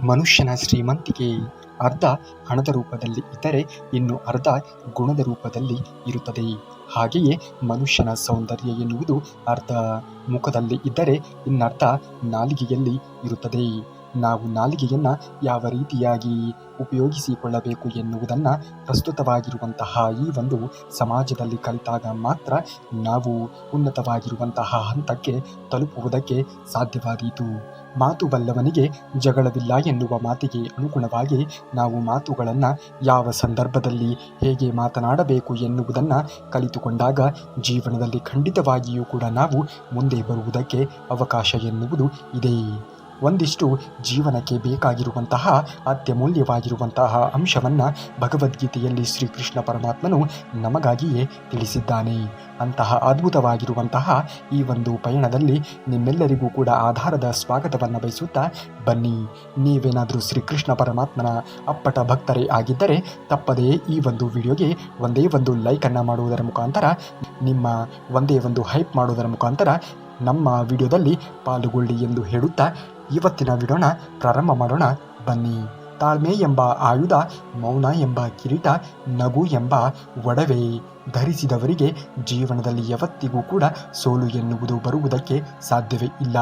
ಮನುಷ್ಯನ ಶ್ರೀಮಂತಿಕೆ ಅರ್ಧ ಹಣದ ರೂಪದಲ್ಲಿ ಇದ್ದರೆ ಇನ್ನು ಅರ್ಧ ಗುಣದ ರೂಪದಲ್ಲಿ ಇರುತ್ತದೆ. ಹಾಗೆಯೇ ಮನುಷ್ಯನ ಸೌಂದರ್ಯ ಎನ್ನುವುದು ಅರ್ಧ ಮುಖದಲ್ಲಿ ಇದ್ದರೆ ಇನ್ನರ್ಧ ನಾಲಿಗೆಯಲ್ಲಿ ಇರುತ್ತದೆ. ನಾವು ನಾಲಿಗೆಯನ್ನು ಯಾವ ರೀತಿಯಾಗಿ ಉಪಯೋಗಿಸಿಕೊಳ್ಳಬೇಕು ಎನ್ನುವುದನ್ನು ಪ್ರಸ್ತುತವಾಗಿರುವಂತಹ ಈ ಒಂದು ಸಮಾಜದಲ್ಲಿ ಕಲಿತಾಗ ಮಾತ್ರ ನಾವು ಉನ್ನತವಾಗಿರುವಂತಹ ಹಂತಕ್ಕೆ ತಲುಪುವುದಕ್ಕೆ ಸಾಧ್ಯವಾದೀತು. ಮಾತು ಬಲ್ಲವನಿಗೆ ಜಗಳವಿಲ್ಲ ಎನ್ನುವ ಮಾತಿಗೆ ಅನುಗುಣವಾಗಿ ನಾವು ಮಾತುಗಳನ್ನು ಯಾವ ಸಂದರ್ಭದಲ್ಲಿ ಹೇಗೆ ಮಾತನಾಡಬೇಕು ಎನ್ನುವುದನ್ನು ಕಲಿತುಕೊಂಡಾಗ ಜೀವನದಲ್ಲಿ ಖಂಡಿತವಾಗಿಯೂ ಕೂಡ ನಾವು ಮುಂದೆ ಬರುವುದಕ್ಕೆ ಅವಕಾಶ ಎನ್ನುವುದು ಇದೆ. ಒಂದಿಷ್ಟು ಜೀವನಕ್ಕೆ ಬೇಕಾಗಿರುವಂತಹ ಅತ್ಯಮೂಲ್ಯವಾಗಿರುವಂತಹ ಅಂಶವನ್ನು ಭಗವದ್ಗೀತೆಯಲ್ಲಿ ಶ್ರೀಕೃಷ್ಣ ಪರಮಾತ್ಮನು ನಮಗಾಗಿಯೇ ತಿಳಿಸಿದ್ದಾನೆ. ಅಂತಹ ಅದ್ಭುತವಾಗಿರುವಂತಹ ಈ ಒಂದು ಪಯಣದಲ್ಲಿ ನಿಮ್ಮೆಲ್ಲರಿಗೂ ಕೂಡ ಆಧಾರದ ಸ್ವಾಗತವನ್ನು ಬಯಸುತ್ತಾ ಬನ್ನಿ. ನೀವೇನಾದರೂ ಶ್ರೀಕೃಷ್ಣ ಪರಮಾತ್ಮನ ಅಪ್ಪಟ ಭಕ್ತರೇ ಆಗಿದ್ದರೆ ತಪ್ಪದೇ ಈ ಒಂದು ವಿಡಿಯೋಗೆ ಒಂದೇ ಒಂದು ಲೈಕನ್ನು ಮಾಡುವುದರ ಮುಖಾಂತರ, ನಿಮ್ಮ ಒಂದೇ ಒಂದು ಹೈಪ್ ಮಾಡುವುದರ ಮುಖಾಂತರ ನಮ್ಮ ವಿಡಿಯೋದಲ್ಲಿ ಪಾಲುಗೊಳ್ಳಿ ಎಂದು ಹೇಳುತ್ತಾ ಇವತ್ತಿನ ವಿಡಿಯೋನ ಪ್ರಾರಂಭ ಮಾಡೋಣ ಬನ್ನಿ. ತಾಳ್ಮೆ ಎಂಬ ಆಯುಧ, ಮೌನ ಎಂಬ ಕಿರೀಟ, ನಗು ಎಂಬ ಒಡವೆ ಧರಿಸಿದವರಿಗೆ ಜೀವನದಲ್ಲಿ ಯಾವತ್ತಿಗೂ ಕೂಡ ಸೋಲು ಎನ್ನುವುದು ಬರುವುದಕ್ಕೆ ಸಾಧ್ಯವೇ ಇಲ್ಲ.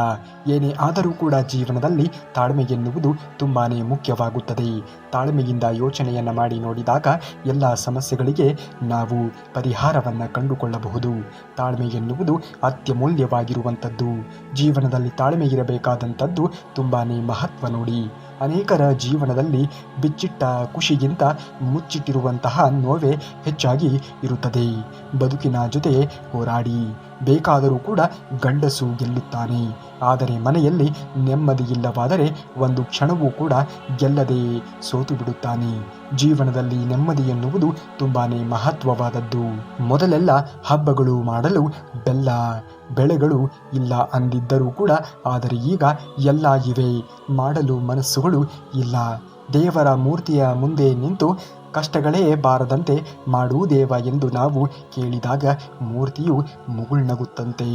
ಏನೇ ಆದರೂ ಕೂಡ ಜೀವನದಲ್ಲಿ ತಾಳ್ಮೆ ಎನ್ನುವುದು ತುಂಬಾ ಮುಖ್ಯವಾಗುತ್ತದೆ. ತಾಳ್ಮೆಯಿಂದ ಯೋಚನೆಯನ್ನು ಮಾಡಿ ನೋಡಿದಾಗ ಎಲ್ಲ ಸಮಸ್ಯೆಗಳಿಗೆ ನಾವು ಪರಿಹಾರವನ್ನು ಕಂಡುಕೊಳ್ಳಬಹುದು. ತಾಳ್ಮೆ ಎನ್ನುವುದು ಅತ್ಯಮೂಲ್ಯವಾಗಿರುವಂಥದ್ದು. ಜೀವನದಲ್ಲಿ ತಾಳ್ಮೆ ಇರಬೇಕಾದಂಥದ್ದು ತುಂಬಾ ಮಹತ್ವ ನೋಡಿ. ಅನೇಕರ ಜೀವನದಲ್ಲಿ ಬಿಚ್ಚಿಟ್ಟ ಖುಷಿಗಿಂತ ಮುಚ್ಚಿಟ್ಟಿರುವಂತಹ ನೋವೇ ಹೆಚ್ಚಾಗಿ ಇರುತ್ತದೆ. ಬದುಕಿನ ಜೊತೆ ಹೋರಾಡಿ ಬೇಕಾದರೂ ಕೂಡ ಗಂಡಸು ಗೆಲ್ಲುತ್ತಾನೆ. ಆದರೆ ಮನೆಯಲ್ಲಿ ನೆಮ್ಮದಿ ಇಲ್ಲವಾದರೆ ಒಂದು ಕ್ಷಣವೂ ಕೂಡ ಗೆಲ್ಲದೆ ಸೋತು ಬಿಡುತ್ತಾನೆ. ಜೀವನದಲ್ಲಿ ನೆಮ್ಮದಿ ಎನ್ನುವುದು ತುಂಬಾ ಮಹತ್ವವಾದದ್ದು. ಮೊದಲೆಲ್ಲ ಹಬ್ಬಗಳು ಮಾಡಲು ಬೆಲ್ಲ ಬೆಳೆಗಳು ಇಲ್ಲ ಅಂದಿದ್ದರೂ ಕೂಡ ಆದರೆ ಈಗ ಎಲ್ಲ ಇವೆ, ಮಾಡಲು ಮನಸ್ಸುಗಳು ಇಲ್ಲ. ದೇವರ ಮೂರ್ತಿಯ ಮುಂದೆ ನಿಂತು ಕಷ್ಟಗಳೇ ಬಾರದಂತೆ ಮಾಡುವುದೇವ ಎಂದು ನಾವು ಕೇಳಿದಾಗ ಮೂರ್ತಿಯು ಮುಗುಳ್ನಗುತ್ತಂತೆ.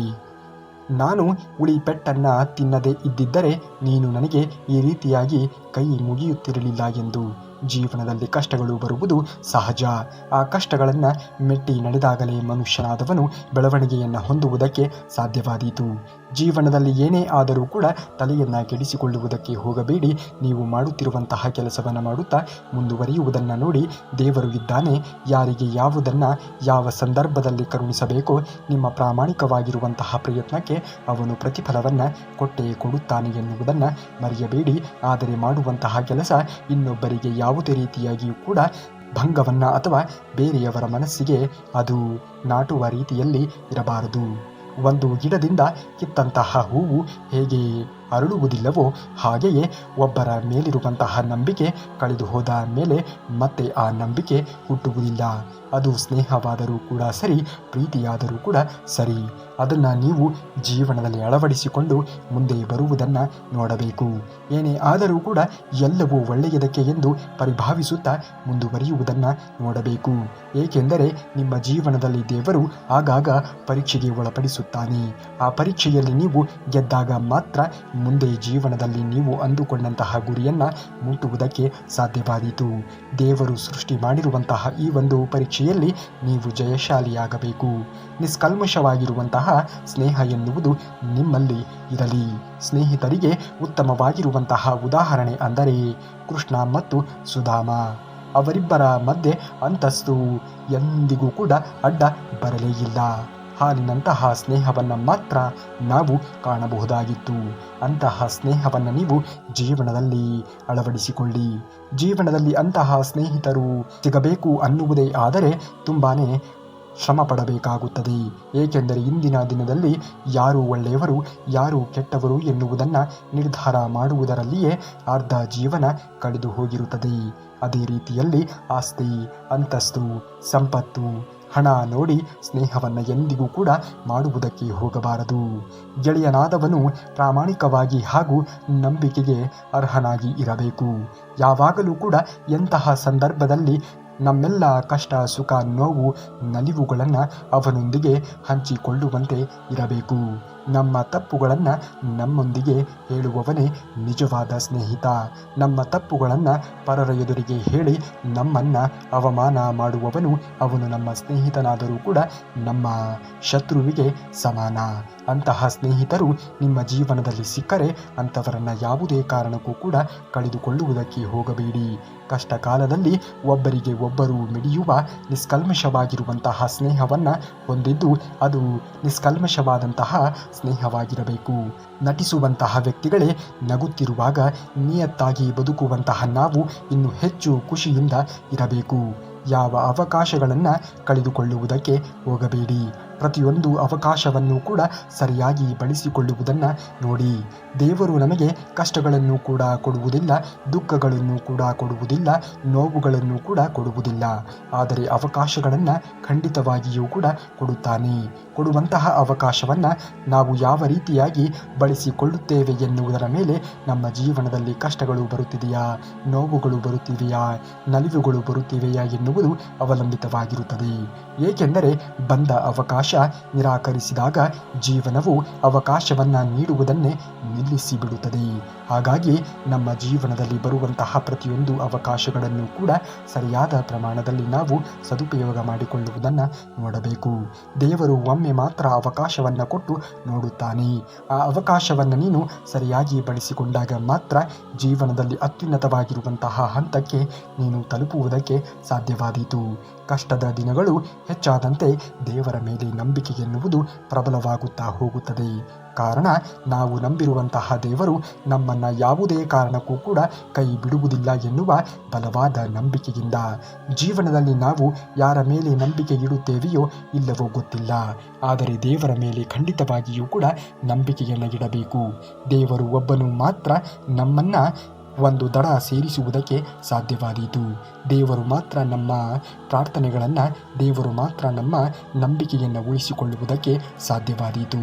ನಾನು ಉಳಿ ಪೆಟ್ಟನ್ನು ತಿನ್ನದೇ ಇದ್ದಿದ್ದರೆ ನೀನು ನನಗೆ ಈ ರೀತಿಯಾಗಿ ಕೈ ಮುಗಿಯುತ್ತಿರಲಿಲ್ಲ ಎಂದು. ಜೀವನದಲ್ಲಿ ಕಷ್ಟಗಳು ಬರುವುದು ಸಹಜ. ಆ ಕಷ್ಟಗಳನ್ನು ಮೆಟ್ಟಿ ನಡೆದಾಗಲೇ ಮನುಷ್ಯನಾದವನು ಬೆಳವಣಿಗೆಯನ್ನು ಹೊಂದುವುದಕ್ಕೆ ಸಾಧ್ಯವಾದೀತು. ಜೀವನದಲ್ಲಿ ಏನೇ ಆದರೂ ಕೂಡ ತಲೆಯನ್ನು ಕೆಡಿಸಿಕೊಳ್ಳುವುದಕ್ಕೆ ಹೋಗಬೇಡಿ. ನೀವು ಮಾಡುತ್ತಿರುವಂತಹ ಕೆಲಸವನ್ನು ಮಾಡುತ್ತಾ ಮುಂದುವರಿಯುವುದನ್ನು ನೋಡಿ ದೇವರು ಇದ್ದಾನೆ. ಯಾರಿಗೆ ಯಾವುದನ್ನು ಯಾವ ಸಂದರ್ಭದಲ್ಲಿ ಕರುಣಿಸಬೇಕೋ ನಿಮ್ಮ ಪ್ರಾಮಾಣಿಕವಾಗಿರುವಂತಹ ಪ್ರಯತ್ನಕ್ಕೆ ಅವನು ಪ್ರತಿಫಲವನ್ನು ಕೊಟ್ಟೇ ಕೊಡುತ್ತಾನೆ ಎನ್ನುವುದನ್ನು ಮರೆಯಬೇಡಿ. ಆದರೆ ಮಾಡುವಂತಹ ಕೆಲಸ ಇನ್ನೊಬ್ಬರಿಗೆ ಯಾವುದೇ ರೀತಿಯಾಗಿಯೂ ಕೂಡ ಭಂಗವನ್ನು ಅಥವಾ ಬೇರೆಯವರ ಮನಸ್ಸಿಗೆ ಅದು ನಾಟುವ ರೀತಿಯಲ್ಲಿ ಇರಬಾರದು. ಒಂದು ಗಿಡದಿಂದ ಕಿತ್ತಂತಹ ಹೂವು ಹೇಗೆ ಅರಳುವುದಿಲ್ಲವೋ ಹಾಗೆಯೇ ಒಬ್ಬರ ಮೇಲಿರುವಂತಹ ನಂಬಿಕೆ ಕಳೆದು ಹೋದ ಮೇಲೆ ಮತ್ತೆ ಆ ನಂಬಿಕೆ ಹುಟ್ಟುವುದಿಲ್ಲ. ಅದು ಸ್ನೇಹವಾದರೂ ಕೂಡ ಸರಿ, ಪ್ರೀತಿಯಾದರೂ ಕೂಡ ಸರಿ. ಅದನ್ನು ನೀವು ಜೀವನದಲ್ಲಿ ಅಳವಡಿಸಿಕೊಂಡು ಮುಂದೆ ಬರುವುದನ್ನು ನೋಡಬೇಕು. ಏನೇ ಆದರೂ ಕೂಡ ಎಲ್ಲವೂ ಒಳ್ಳೆಯದಕ್ಕೆ ಎಂದು ಪರಿಭಾವಿಸುತ್ತಾ ಮುಂದುವರಿಯುವುದನ್ನು ನೋಡಬೇಕು. ಏಕೆಂದರೆ ನಿಮ್ಮ ಜೀವನದಲ್ಲಿ ದೇವರು ಆಗಾಗ ಪರೀಕ್ಷೆಗೆ ಒಳಪಡಿಸುತ್ತಾನೆ. ಆ ಪರೀಕ್ಷೆಯಲ್ಲಿ ನೀವು ಗೆದ್ದಾಗ ಮಾತ್ರ ಮುಂದೆ ಜೀವನದಲ್ಲಿ ನೀವು ಅಂದುಕೊಂಡಂತಹ ಗುರಿಯನ್ನು ಮುಟ್ಟುವುದಕ್ಕೆ ಸಾಧ್ಯವಾದೀತು. ದೇವರು ಸೃಷ್ಟಿ ಮಾಡಿರುವಂತಹ ಈ ಒಂದು ಪರೀಕ್ಷೆಯಲ್ಲಿ ನೀವು ಜಯಶಾಲಿಯಾಗಬೇಕು. ನಿಷ್ಕಲ್ಮಶವಾಗಿರುವಂತಹ ಸ್ನೇಹ ಎನ್ನುವುದು ನಿಮ್ಮಲ್ಲಿ ಇರಲಿ. ಸ್ನೇಹಿತರಿಗೆ ಉತ್ತಮವಾಗಿರುವಂತಹ ಉದಾಹರಣೆ ಅಂದರೆ ಕೃಷ್ಣ ಮತ್ತು ಸುಧಾಮ. ಅವರಿಬ್ಬರ ಮಧ್ಯೆ ಅಂತಸ್ತು ಎಂದಿಗೂ ಕೂಡ ಅಡ್ಡ ಬರಲೇ ಇಲ್ಲ. ಹಾಲಿನಂತಹ ಸ್ನೇಹವನ್ನು ಮಾತ್ರ ನಾವು ಕಾಣಬಹುದಾಗಿತ್ತು. ಅಂತಹ ಸ್ನೇಹವನ್ನು ನೀವು ಜೀವನದಲ್ಲಿ ಅಳವಡಿಸಿಕೊಳ್ಳಿ. ಜೀವನದಲ್ಲಿ ಅಂತಹ ಸ್ನೇಹಿತರು ಸಿಗಬೇಕು ಅನ್ನುವುದೇ ಆದರೆ ತುಂಬಾ ಶ್ರಮ ಪಡಬೇಕಾಗುತ್ತದೆ. ಏಕೆಂದರೆ ಇಂದಿನ ದಿನದಲ್ಲಿ ಯಾರು ಒಳ್ಳೆಯವರು ಯಾರು ಕೆಟ್ಟವರು ಎನ್ನುವುದನ್ನು ನಿರ್ಧಾರ ಮಾಡುವುದರಲ್ಲಿಯೇ ಅರ್ಧ ಜೀವನ ಕಳೆದು ಹೋಗಿರುತ್ತದೆ. ಅದೇ ರೀತಿಯಲ್ಲಿ ಆಸ್ತಿ, ಅಂತಸ್ತು, ಸಂಪತ್ತು, ಹಣ ನೋಡಿ ಸ್ನೇಹವನ್ನು ಎಂದಿಗೂ ಕೂಡ ಮಾಡುವುದಕ್ಕೆ ಹೋಗಬಾರದು. ಗೆಳೆಯನಾದವನು ಪ್ರಾಮಾಣಿಕವಾಗಿ ಹಾಗೂ ನಂಬಿಕೆಗೆ ಅರ್ಹನಾಗಿ ಇರಬೇಕು. ಯಾವಾಗಲೂ ಕೂಡ ಎಂತಹ ಸಂದರ್ಭದಲ್ಲಿ ನಮ್ಮೆಲ್ಲ ಕಷ್ಟ ಸುಖ ನೋವು ನಲಿವುಗಳನ್ನು ಅವನೊಂದಿಗೆ ಹಂಚಿಕೊಳ್ಳುವಂತೆ ಇರಬೇಕು. ನಮ್ಮ ತಪ್ಪುಗಳನ್ನು ನಮ್ಮೊಂದಿಗೆ ಹೇಳುವವನೇ ನಿಜವಾದ ಸ್ನೇಹಿತ. ನಮ್ಮ ತಪ್ಪುಗಳನ್ನು ಪರರ ಎದುರಿಗೆ ಹೇಳಿ ನಮ್ಮನ್ನು ಅವಮಾನ ಮಾಡುವವನು ಅವನು ನಮ್ಮ ಸ್ನೇಹಿತನಾದರೂ ಕೂಡ ನಮ್ಮ ಶತ್ರುವಿಗೆ ಸಮಾನ. ಅಂತಹ ಸ್ನೇಹಿತರು ನಿಮ್ಮ ಜೀವನದಲ್ಲಿ ಸಿಕ್ಕರೆ ಅಂಥವರನ್ನು ಯಾವುದೇ ಕಾರಣಕ್ಕೂ ಕೂಡ ಕಳೆದುಕೊಳ್ಳುವುದಕ್ಕೆ ಹೋಗಬೇಡಿ. ಕಷ್ಟ ಕಾಲದಲ್ಲಿ ಒಬ್ಬರಿಗೆ ಒಬ್ಬರು ಮಿಡಿಯುವ ನಿಷ್ಕಲ್ಮಶವಾಗಿರುವಂತಹ ಸ್ನೇಹವನ್ನು ಹೊಂದಿದ್ದು ಅದು ನಿಷ್ಕಲ್ಮಶವಾದಂತಹ ಸ್ನೇಹವಾಗಿರಬೇಕು. ನಟಿಸುವಂತಹ ವ್ಯಕ್ತಿಗಳೇ ನಗುತ್ತಿರುವಾಗ ನಿಯತ್ತಾಗಿ ಬದುಕುವಂತಹ ನಾವು ಇನ್ನೂ ಹೆಚ್ಚು ಖುಷಿಯಿಂದ ಇರಬೇಕು. ಯಾವ ಅವಕಾಶಗಳನ್ನು ಕಳೆದುಕೊಳ್ಳುವುದಕ್ಕೆ ಹೋಗಬೇಡಿ. ಪ್ರತಿಯೊಂದು ಅವಕಾಶವನ್ನು ಕೂಡ ಸರಿಯಾಗಿ ಬಳಸಿಕೊಳ್ಳುವುದನ್ನು ನೋಡಿ. ದೇವರು ನಮಗೆ ಕಷ್ಟಗಳನ್ನು ಕೂಡ ಕೊಡುವುದಿಲ್ಲ, ದುಃಖಗಳನ್ನು ಕೂಡ ಕೊಡುವುದಿಲ್ಲ, ನೋವುಗಳನ್ನು ಕೂಡ ಕೊಡುವುದಿಲ್ಲ. ಆದರೆ ಅವಕಾಶಗಳನ್ನು ಖಂಡಿತವಾಗಿಯೂ ಕೂಡ ಕೊಡುತ್ತಾನೆ. ಕೊಡುವಂತಹ ಅವಕಾಶವನ್ನು ನಾವು ಯಾವ ರೀತಿಯಾಗಿ ಬಳಸಿಕೊಳ್ಳುತ್ತೇವೆ ಎನ್ನುವುದರ ಮೇಲೆ ನಮ್ಮ ಜೀವನದಲ್ಲಿ ಕಷ್ಟಗಳು ಬರುತ್ತಿದೆಯಾ, ನೋವುಗಳು ಬರುತ್ತಿವೆಯಾ, ನಲಿವುಗಳು ಬರುತ್ತಿವೆಯಾ ಎನ್ನುವುದು ಅವಲಂಬಿತವಾಗಿರುತ್ತದೆ. ಏಕೆಂದರೆ ಬಂದ ಅವಕಾಶ ನಿರಾಕರಿಸಿದಾಗ ಜೀವನವು ಅವಕಾಶವನ್ನು ನೀಡುವುದನ್ನೇ ನಿಲ್ಲಿಸಿಬಿಡುತ್ತದೆ. ಹಾಗಾಗಿ ನಮ್ಮ ಜೀವನದಲ್ಲಿ ಬರುವಂತಹ ಪ್ರತಿಯೊಂದು ಅವಕಾಶಗಳನ್ನು ಕೂಡ ಸರಿಯಾದ ಪ್ರಮಾಣದಲ್ಲಿ ನಾವು ಸದುಪಯೋಗ ಮಾಡಿಕೊಳ್ಳುವುದನ್ನು ನೋಡಬೇಕು. ದೇವರು ಒಮ್ಮೆ ಮಾತ್ರ ಅವಕಾಶವನ್ನು ಕೊಟ್ಟು ನೋಡುತ್ತಾನೆ. ಆ ಅವಕಾಶವನ್ನು ನೀನು ಸರಿಯಾಗಿ ಬಳಸಿಕೊಂಡಾಗ ಮಾತ್ರ ಜೀವನದಲ್ಲಿ ಅತ್ಯುನ್ನತವಾಗಿರುವಂತಹ ಹಂತಕ್ಕೆ ನೀನು ತಲುಪುವುದಕ್ಕೆ ಸಾಧ್ಯವಾದೀತು. ಕಷ್ಟದ ದಿನಗಳು ಹೆಚ್ಚಾದಂತೆ ದೇವರ ಮೇಲೆ ನಂಬಿಕೆ ಎನ್ನುವುದು ಪ್ರಬಲವಾಗುತ್ತಾ ಹೋಗುತ್ತದೆ. ಕಾರಣ ನಾವು ನಂಬಿರುವಂತಹ ದೇವರು ನಮ್ಮನ್ನು ಯಾವುದೇ ಕಾರಣಕ್ಕೂ ಕೂಡ ಕೈ ಬಿಡುವುದಿಲ್ಲ ಎನ್ನುವ ಬಲವಾದ ನಂಬಿಕೆಯಿಂದ. ಜೀವನದಲ್ಲಿ ನಾವು ಯಾರ ಮೇಲೆ ನಂಬಿಕೆ ಇಡುತ್ತೇವೆಯೋ ಇಲ್ಲವೋ ಗೊತ್ತಿಲ್ಲ, ಆದರೆ ದೇವರ ಮೇಲೆ ಖಂಡಿತವಾಗಿಯೂ ಕೂಡ ನಂಬಿಕೆಯನ್ನು ಇಡಬೇಕು. ದೇವರು ಒಬ್ಬನು ಮಾತ್ರ ನಮ್ಮನ್ನು ಒಂದು ದಡ ಸೇರಿಸುವುದಕ್ಕೆ ಸಾಧ್ಯವಾದೀತು. ದೇವರು ಮಾತ್ರ ನಮ್ಮ ಪ್ರಾರ್ಥನೆಗಳನ್ನು, ದೇವರು ಮಾತ್ರ ನಮ್ಮ ನಂಬಿಕೆಯನ್ನು ಉಳಿಸಿಕೊಳ್ಳುವುದಕ್ಕೆ ಸಾಧ್ಯವಾದೀತು.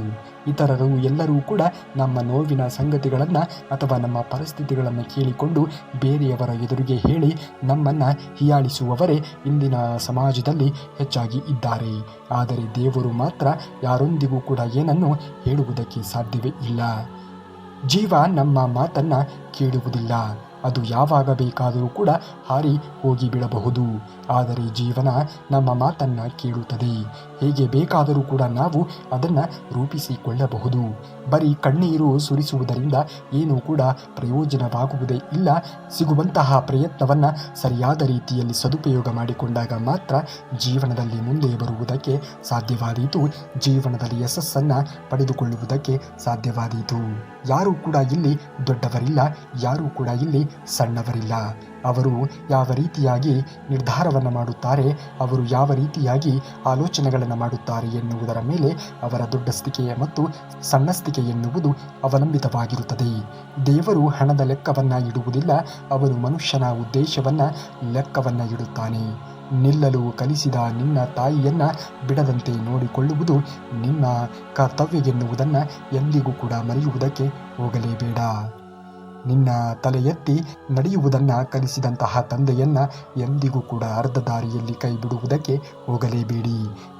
ಇತರರು ಎಲ್ಲರೂ ಕೂಡ ನಮ್ಮ ನೋವಿನ ಸಂಗತಿಗಳನ್ನು ಅಥವಾ ನಮ್ಮ ಪರಿಸ್ಥಿತಿಗಳನ್ನು ಕೇಳಿಕೊಂಡು ಬೇರೆಯವರ ಎದುರಿಗೆ ಹೇಳಿ ನಮ್ಮನ್ನು ಹೀಯಾಳಿಸುವವರೇ ಇಂದಿನ ಸಮಾಜದಲ್ಲಿ ಹೆಚ್ಚಾಗಿ ಇದ್ದಾರೆ. ಆದರೆ ದೇವರು ಮಾತ್ರ ಯಾರೊಂದಿಗೂ ಕೂಡ ಏನನ್ನು ಹೇಳುವುದಕ್ಕೆ ಸಾಧ್ಯವೇ ಇಲ್ಲ. ಜೀವ ನಮ್ಮ ಮಾತನ್ನು ಕೇಳುವುದಿಲ್ಲ. ಅದು ಯಾವಾಗ ಬೇಕಾದರೂ ಕೂಡ ಹಾರಿ ಹೋಗಿ ಬಿಡಬಹುದು. ಆದರೆ ಜೀವನ ನಮ್ಮ ಮಾತನ್ನು ಕೇಳುತ್ತದೆ. ಹೇಗೆ ಬೇಕಾದರೂ ಕೂಡ ನಾವು ಅದನ್ನು ರೂಪಿಸಿಕೊಳ್ಳಬಹುದು. ಬರೀ ಕಣ್ಣೀರು ಸುರಿಸುವುದರಿಂದ ಏನೂ ಕೂಡ ಪ್ರಯೋಜನವಾಗುವುದೇ ಇಲ್ಲ. ಸಿಗುವಂತಹ ಪ್ರಯತ್ನವನ್ನು ಸರಿಯಾದ ರೀತಿಯಲ್ಲಿ ಸದುಪಯೋಗ ಮಾಡಿಕೊಂಡಾಗ ಮಾತ್ರ ಜೀವನದಲ್ಲಿ ಮುಂದೆ ಬರುವುದಕ್ಕೆ ಸಾಧ್ಯವಾದೀತು. ಜೀವನದಲ್ಲಿ ಯಶಸ್ಸನ್ನು ಪಡೆದುಕೊಳ್ಳುವುದಕ್ಕೆ ಸಾಧ್ಯವಾದೀತು. ಯಾರೂ ಕೂಡ ಇಲ್ಲಿ ದೊಡ್ಡವರಿಲ್ಲ, ಯಾರೂ ಕೂಡ ಇಲ್ಲಿ ಸಣ್ಣವರಿಲ್ಲ. ಅವರು ಯಾವ ರೀತಿಯಾಗಿ ನಿರ್ಧಾರವನ್ನು ಮಾಡುತ್ತಾರೆ, ಅವರು ಯಾವ ರೀತಿಯಾಗಿ ಆಲೋಚನೆಗಳನ್ನು ಮಾಡುತ್ತಾರೆ ಎನ್ನುವುದರ ಮೇಲೆ ಅವರ ದೊಡ್ಡಸ್ತಿಕೆ ಮತ್ತು ಸಣ್ಣಸ್ತಿಕೆ ಎನ್ನುವುದು ಅವಲಂಬಿತವಾಗಿರುತ್ತದೆ. ದೇವರು ಹಣದ ಲೆಕ್ಕವನ್ನು ಇಡುವುದಿಲ್ಲ, ಅವನು ಮನುಷ್ಯನ ಉದ್ದೇಶವನ್ನು ಲೆಕ್ಕವನ್ನು ಇಡುತ್ತಾನೆ. ನಿಲ್ಲಲು ಕಲಿಸಿದ ನಿನ್ನ ತಾಯಿಯನ್ನು ಬಿಡದಂತೆ ನೋಡಿಕೊಳ್ಳುವುದು ನಿನ್ನ ಕರ್ತವ್ಯ ಎನ್ನುವುದನ್ನು ಎಂದಿಗೂ ಕೂಡ ಮರೆಯುವುದಕ್ಕೆ ಹೋಗಲೇಬೇಡ. ನಿನ್ನ ತಲೆ ಎತ್ತಿ ನಡೆಯುವುದನ್ನು ಕಲಿಸಿದಂತಹ ತಂದೆಯನ್ನು ಎಂದಿಗೂ ಕೂಡ ಅರ್ಧ ದಾರಿಯಲ್ಲಿ ಕೈ ಬಿಡುವುದಕ್ಕೆ ಹೋಗಲೇಬೇಡಿ.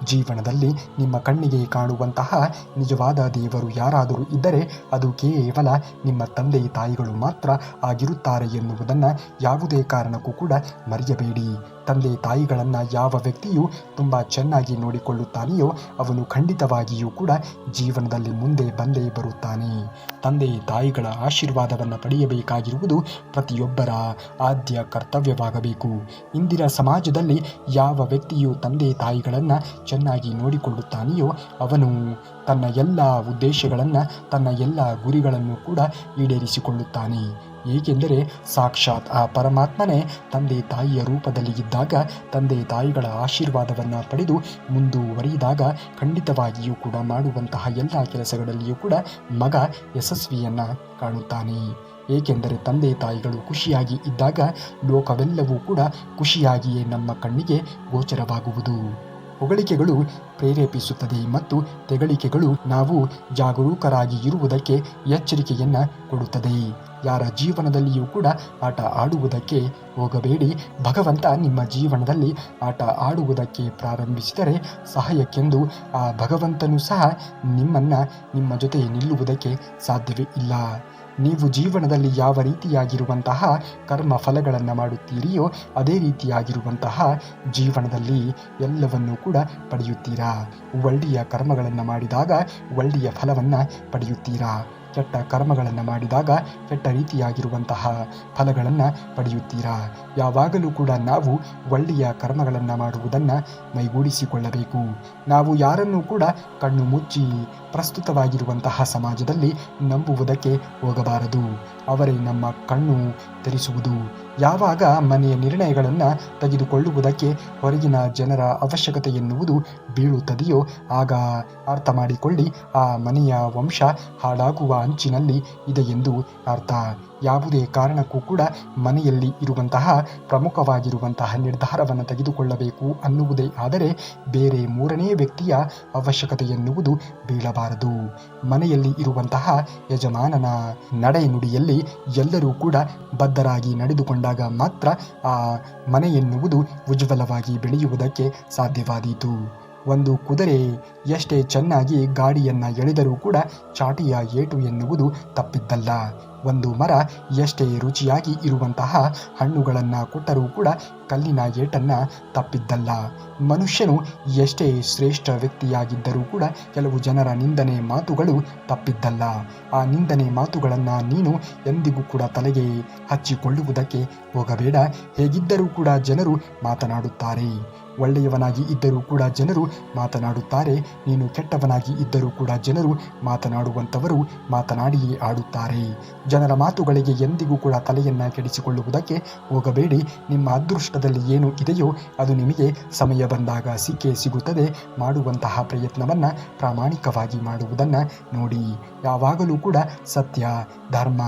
ಜೀವನದಲ್ಲಿ ನಿಮ್ಮ ಕಣ್ಣಿಗೆ ಕಾಣುವಂತಹ ನಿಜವಾದ ದೇವರು ಯಾರಾದರೂ ಇದ್ದರೆ ಅದು ಕೇವಲ ನಿಮ್ಮ ತಂದೆ ತಾಯಿಗಳು ಮಾತ್ರ ಆಗಿರುತ್ತಾರೆ ಎನ್ನುವುದನ್ನು ಯಾವುದೇ ಕಾರಣಕ್ಕೂ ಕೂಡ ಮರೆಯಬೇಡಿ. ತಂದೆ ತಾಯಿಗಳನ್ನು ಯಾವ ವ್ಯಕ್ತಿಯು ತುಂಬ ಚೆನ್ನಾಗಿ ನೋಡಿಕೊಳ್ಳುತ್ತಾನೆಯೋ ಅವನು ಖಂಡಿತವಾಗಿಯೂ ಕೂಡ ಜೀವನದಲ್ಲಿ ಮುಂದೆ ಬಂದೇ ಬರುತ್ತಾನೆ. ತಂದೆ ತಾಯಿಗಳ ಆಶೀರ್ವಾದವನ್ನು ಪಡೆಯಬೇಕಾಗಿರುವುದು ಪ್ರತಿಯೊಬ್ಬರ ಆದ್ಯ ಕರ್ತವ್ಯವಾಗಬೇಕು. ಇಂದಿನ ಸಮಾಜದಲ್ಲಿ ಯಾವ ವ್ಯಕ್ತಿಯು ತಂದೆ ತಾಯಿಗಳನ್ನು ಚೆನ್ನಾಗಿ ನೋಡಿಕೊಳ್ಳುತ್ತಾನೆಯೋ ಅವನು ತನ್ನ ಎಲ್ಲ ಉದ್ದೇಶಗಳನ್ನು, ತನ್ನ ಎಲ್ಲ ಗುರಿಗಳನ್ನು ಕೂಡ ಈಡೇರಿಸಿಕೊಳ್ಳುತ್ತಾನೆ. ಏಕೆಂದರೆ ಸಾಕ್ಷಾತ್ ಆ ಪರಮಾತ್ಮನೇ ತಂದೆ ತಾಯಿಯ ರೂಪದಲ್ಲಿ ಇದ್ದಾಗ, ತಂದೆ ತಾಯಿಗಳ ಆಶೀರ್ವಾದವನ್ನು ಪಡೆದು ಮುಂದುವರಿದಾಗ ಖಂಡಿತವಾಗಿಯೂ ಕೂಡ ಮಾಡುವಂತಹ ಎಲ್ಲ ಕೆಲಸಗಳಲ್ಲಿಯೂ ಕೂಡ ಮಗ ಯಶಸ್ವಿಯನ್ನು ಕಾಣುತ್ತಾನೆ. ಏಕೆಂದರೆ ತಂದೆ ತಾಯಿಗಳು ಖುಷಿಯಾಗಿ ಇದ್ದಾಗ ಲೋಕವೆಲ್ಲವೂ ಕೂಡ ಖುಷಿಯಾಗಿಯೇ ನಮ್ಮ ಕಣ್ಣಿಗೆ ಗೋಚರವಾಗುವುದು. ಹೊಗಳಿಕೆಗಳು ಪ್ರೇರೇಪಿಸುತ್ತದೆ ಮತ್ತು ತೆಗಳಿಕೆಗಳು ನಾವು ಜಾಗರೂಕರಾಗಿ ಇರುವುದಕ್ಕೆ ಎಚ್ಚರಿಕೆಯನ್ನು ಕೊಡುತ್ತದೆ. ಯಾರ ಜೀವನದಲ್ಲಿಯೂ ಕೂಡ ಆಟ ಆಡುವುದಕ್ಕೆ ಹೋಗಬೇಡಿ. ಭಗವಂತ ನಿಮ್ಮ ಜೀವನದಲ್ಲಿ ಆಟ ಆಡುವುದಕ್ಕೆ ಪ್ರಾರಂಭಿಸಿದರೆ ಸಹಾಯಕ್ಕೆಂದು ಆ ಭಗವಂತನೂ ಸಹ ನಿಮ್ಮ ಜೊತೆ ನಿಲ್ಲುವುದಕ್ಕೆ ಸಾಧ್ಯವೇ ಇಲ್ಲ. ನೀವು ಜೀವನದಲ್ಲಿ ಯಾವ ರೀತಿಯಾಗಿರುವಂತಹ ಕರ್ಮ ಫಲಗಳನ್ನು ಮಾಡುತ್ತೀರಿಯೋ ಅದೇ ರೀತಿಯಾಗಿರುವಂತಹ ಜೀವನದಲ್ಲಿ ಎಲ್ಲವನ್ನೂ ಕೂಡ ಪಡೆಯುತ್ತೀರಾ. ಒಳ್ಳೆಯ ಕರ್ಮಗಳನ್ನು ಮಾಡಿದಾಗ ಒಳ್ಳೆಯ ಫಲವನ್ನು ಪಡೆಯುತ್ತೀರಾ. ಕೆಟ್ಟ ಕರ್ಮಗಳನ್ನು ಮಾಡಿದಾಗ ಕೆಟ್ಟ ರೀತಿಯಾಗಿರುವಂತಹ ಫಲಗಳನ್ನು ಪಡೆಯುತ್ತೀರಾ. ಯಾವಾಗಲೂ ಕೂಡ ನಾವು ಒಳ್ಳೆಯ ಕರ್ಮಗಳನ್ನು ಮಾಡುವುದನ್ನು ಮೈಗೂಡಿಸಿಕೊಳ್ಳಬೇಕು. ನಾವು ಯಾರನ್ನೂ ಕೂಡ ಕಣ್ಣು ಮುಚ್ಚಿ ಪ್ರಸ್ತುತವಾಗಿರುವಂತಹ ಸಮಾಜದಲ್ಲಿ ನಂಬುವುದಕ್ಕೆ ಹೋಗಬಾರದು. ಅವರೇ ನಮ್ಮ ಕಣ್ಣು ತೆರೆಸುವುದು. ಯಾವಾಗ ಮನೆಯ ನಿರ್ಣಯಗಳನ್ನು ತೆಗೆದುಕೊಳ್ಳುವುದಕ್ಕೆ ಹೊರಗಿನ ಜನರ ಅವಶ್ಯಕತೆ ಎನ್ನುವುದು ಬೀಳುತ್ತದೆಯೋ ಆಗ ಅರ್ಥ ಮಾಡಿಕೊಳ್ಳಿ, ಆ ಮನೆಯ ವಂಶ ಹಾಳಾಗುವ ಅಂಚಿನಲ್ಲಿ ಇದೆ ಎಂದು ಅರ್ಥ. ಯಾವುದೇ ಕಾರಣಕ್ಕೂ ಕೂಡ ಮನೆಯಲ್ಲಿ ಇರುವಂತಹ ಪ್ರಮುಖವಾಗಿರುವಂತಹ ನಿರ್ಧಾರವನ್ನು ತೆಗೆದುಕೊಳ್ಳಬೇಕು ಅನ್ನುವುದೇ ಆದರೆ ಬೇರೆ ಮೂರನೇ ವ್ಯಕ್ತಿಯ ಅವಶ್ಯಕತೆ ಎನ್ನುವುದು ಬೀಳಬಾರದು. ಮನೆಯಲ್ಲಿ ಇರುವಂತಹ ಯಜಮಾನನ ನಡೆ ನುಡಿಯಲ್ಲಿ ಎಲ್ಲರೂ ಕೂಡ ಬದ್ಧರಾಗಿ ನಡೆದುಕೊಂಡಾಗ ಮಾತ್ರ ಆ ಮನೆ ಎನ್ನುವುದು ಉಜ್ವಲವಾಗಿ ಬೆಳೆಯುವುದಕ್ಕೆ ಸಾಧ್ಯವಾದೀತು. ಒಂದು ಕುದುರೆ ಎಷ್ಟೇ ಚೆನ್ನಾಗಿ ಗಾಡಿಯನ್ನು ಎಳೆದರೂ ಕೂಡ ಚಾಟಿಯ ಏಟು ಎನ್ನುವುದು ತಪ್ಪಿದ್ದಲ್ಲ. ಒಂದು ಮರ ಎಷ್ಟೇ ರುಚಿಯಾಗಿ ಇರುವಂತಹ ಹಣ್ಣುಗಳನ್ನು ಕೊಟ್ಟರೂ ಕೂಡ ಕಲ್ಲಿನ ಏಟನ್ನು ತಪ್ಪಿದ್ದಲ್ಲ. ಮನುಷ್ಯನು ಎಷ್ಟೇ ಶ್ರೇಷ್ಠ ವ್ಯಕ್ತಿಯಾಗಿದ್ದರೂ ಕೂಡ ಕೆಲವು ಜನರ ನಿಂದನೆ ಮಾತುಗಳು ತಪ್ಪಿದ್ದಲ್ಲ. ಆ ನಿಂದನೆ ಮಾತುಗಳನ್ನು ನೀನು ಎಂದಿಗೂ ಕೂಡ ತಲೆಗೆ ಹಚ್ಚಿಕೊಳ್ಳುವುದಕ್ಕೆ ಹೋಗಬೇಡ. ಹೇಗಿದ್ದರೂ ಕೂಡ ಜನರು ಮಾತನಾಡುತ್ತಾರೆ. ಒಳ್ಳೆಯವನಾಗಿ ಇದ್ದರೂ ಕೂಡ ಜನರು ಮಾತನಾಡುತ್ತಾರೆ. ನೀನು ಕೆಟ್ಟವನಾಗಿ ಇದ್ದರೂ ಕೂಡ ಜನರು ಮಾತನಾಡುವಂಥವರು ಮಾತನಾಡಿಯೇ ಆಡುತ್ತಾರೆ. ಜನರ ಮಾತುಗಳಿಗೆ ಎಂದಿಗೂ ಕೂಡ ತಲೆಯನ್ನು ಕೆಡಿಸಿಕೊಳ್ಳುವುದಕ್ಕೆ ಹೋಗಬೇಡಿ. ನಿಮ್ಮ ಅದೃಷ್ಟದಲ್ಲಿ ಏನು ಇದೆಯೋ ಅದು ನಿಮಗೆ ಸಮಯ ಬಂದಾಗ ಸಿಕ್ಕೇ ಸಿಗುತ್ತದೆ. ಮಾಡುವಂತಹ ಪ್ರಯತ್ನವನ್ನು ಪ್ರಾಮಾಣಿಕವಾಗಿ ಮಾಡುವುದನ್ನು ನೋಡಿ. ಯಾವಾಗಲೂ ಕೂಡ ಸತ್ಯ, ಧರ್ಮ,